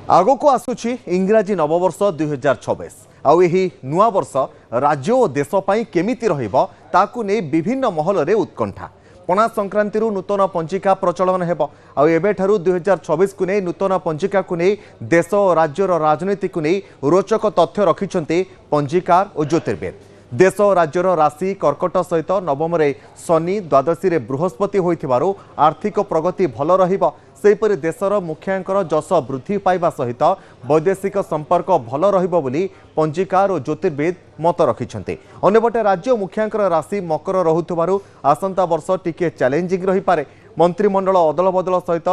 आगक आसुची इंग्राजी नववर्ष 2026 आउ यही नुआ वर्ष राज्य और देशपाई केमिति रहिबो ताकु नै विभिन्न महलरे उत्कंठा। पणा संक्रांति नूतन पंचिका प्रचलन हेबो आउ एबेठारु 2026 को नै नूतन पंचिका को नै देश और राज्यर राजनीति को नै रोचक तथ्य रखिछन्ते पंचिकार और ज्योतिर्वेद। देश और राज्यर राशि कर्कट सहित नवम शनि द्वादशी बृहस्पति होइथिबारु आर्थिक प्रगति भल रहिबो। सेहीपरि देशर मुखियांकर जश वृद्धि पाइबा सहित वैदेशिक संपर्क भल रहिबो बोली पंजिकार और ज्योतिर्वेद मत रखिछन्ते। अन्यपटे राज्य मुखियांकर राशि मकर रहुथिबारु आसंता वर्ष टिके चैलेंजिंग रही पारे। मंत्रिमंडल अदल बदल सहित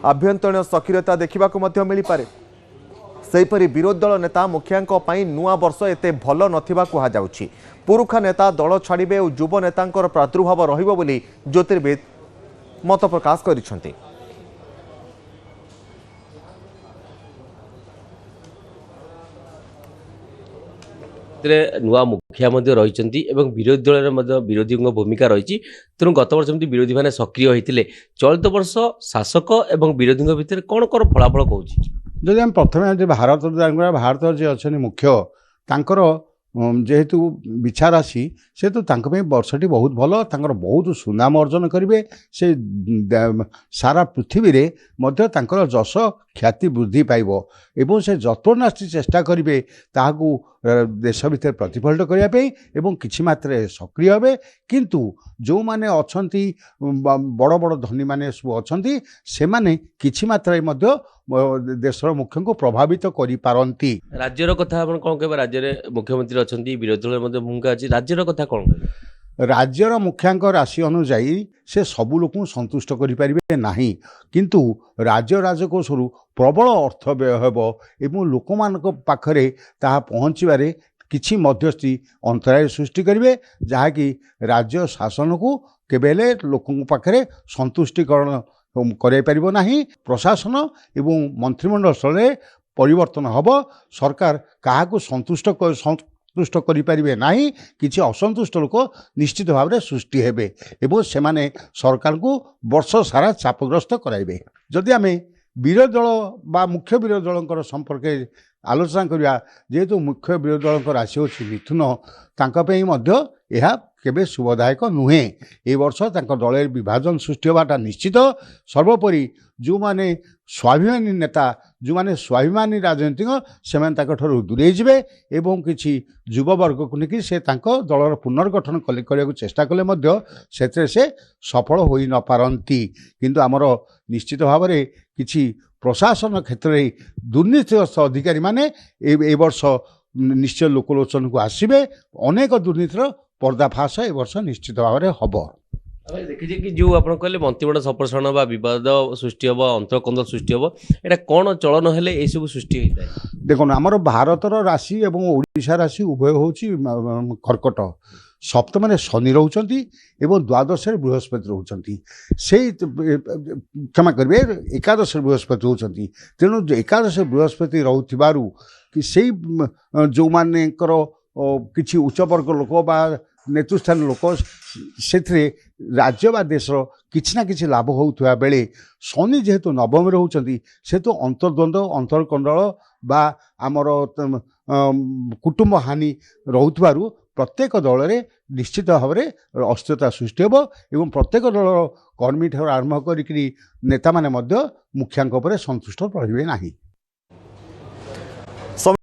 आभ्यंतरीण सक्रियता देखिबाकू मध्य मिली पारे। सेहीपरि विरोधी दल नेता मुखियांक पई नुआ वर्ष एते भल नथिबा कुहा जाउछि। पुरुखा नेता दल छाड़िबे और युव नेतांकर प्रादुर्भाव रहिबो बोली ज्योतिर्वेद मत प्रकाश करिसेंति। नुआ मुखिया रही विरोधी दल विरोधी भूमिका रही। तेणु गत वर्ष जमी विरोधी मैंने सक्रिय होते चलित वर्ष शासक और विरोधी भितर कौन कौन फलाफल कौन जदि आम प्रथम भारत जी अच्छा मुख्य तांकर जेहेतु बिछा राशि से तो वर्षटी बहुत भल बहुत सुनाम अर्जन करेंगे। से सारा पृथ्वी रे मध्य तांकर जश ख्याति वृद्धि पाइब एवं से जत्नास्ति चेष्टा करेंगे ताकू देश भितर प्रतिफलित करने एवं किछि मात्रा सक्रिय हे। किंतु जो माने अछंती बड़ बड़ धनी माने सब अछंती से माने किछि मात्रा मध्य देशर मुख्य को प्रभावित करि पारंती। राज्यर कथा आपण कोन कहबे? राज्य मुख्यमंत्री अछंती विरोधी दल मध्य भूमिका अछि। राज्यर कथा कोन कहबे? राज्यर मुखियांक राशि अनुजाई से सबू लोक संतुष्ट करें नहीं, किंतु राज्य राजकोष प्रबल अर्थ व्यय हेबो एवं लोक मानक पाखरे ताहा पहुँचबारे किछि मध्यस्थी अंतराय सृष्टि करेंगे जहाँकि राज्य शासन को केबेले लोकों पाखरे संतुष्टिकरण कराई पारिबो नाही। प्रशासन एवं मंत्रिमंडल स्तर में परिवर्तन हब। सरकार काहाकू संतुष्ट करें नहीं, किसी असंतुष्ट लोक निश्चित भाव में सृष्टि हेबे एवं से माने सरकार को वर्ष सारा चापग्रस्त कराइबे। जदि आम विरोधी दल बा मुख्य विरोधी दल संपर्क आलोचना करिया जेहेतु मुख्य विरोधी दल राशि होछि मिथुन तांका मध्य यह केबे शुभदायक नुहे। ए वर्ष तांका दल विभाजन सृष्टि होवाटा निश्चित। सर्वोपरि जो माने स्वाभिमानी नेता जो माने स्वाभिमानी राजनीतिक से दूरे जाए एवं किसी युववर्ग को लेकिन से दलर पुनर्गठन करने चेष्टा कले मध्य से सफल हो न पारती। किंतु आमर निश्चित भाव में किसी प्रशासन क्षेत्र में दुर्नीतिग्रस्त अधिकारी माने ए वर्ष निश्चय लोकलोचन को आसबे। अनेक दुर्नीतिर पर्दाफाश ए वर्ष निश्चित भाव में हम देखिए कि जो आप कहले मंत्रिमंडल संप्रसारण बा विवाद सृष्टि हम अंतरकंद सृष्टि हम एटा कौन चलन हेले ए सब सृष्टि होता है? देखो आमर भारतर राशि एवं ओडिशा राशि उभय होची कर्कट। सप्तम शनि रोचंती एवं द्वादश बृहस्पति रोचंती से क्षमा करेंगे एकादश बृहस्पति होचंती। तेणु एकादश बृहस्पति रोथिबारु कि से जो मानेकर किछि उच्चवर्ग लोक बा नेतृस्थान लोक से राज्य बा देशर किछि ना किछि लाभ होउथुआ बेले शनि जेहेतु नवम रोचंती से तो अंतर्द्वंद अंतरकंडल बा आमर कुटुंब हानि रोथुबारु प्रत्येक दल में निश्चित भाव में अस्थिरता सृष्टि होब एवं प्रत्येक दल कर्मी ठार आरंभ करी नेता माने मध्य मुखियांक संतुष्ट रहिबे नाही।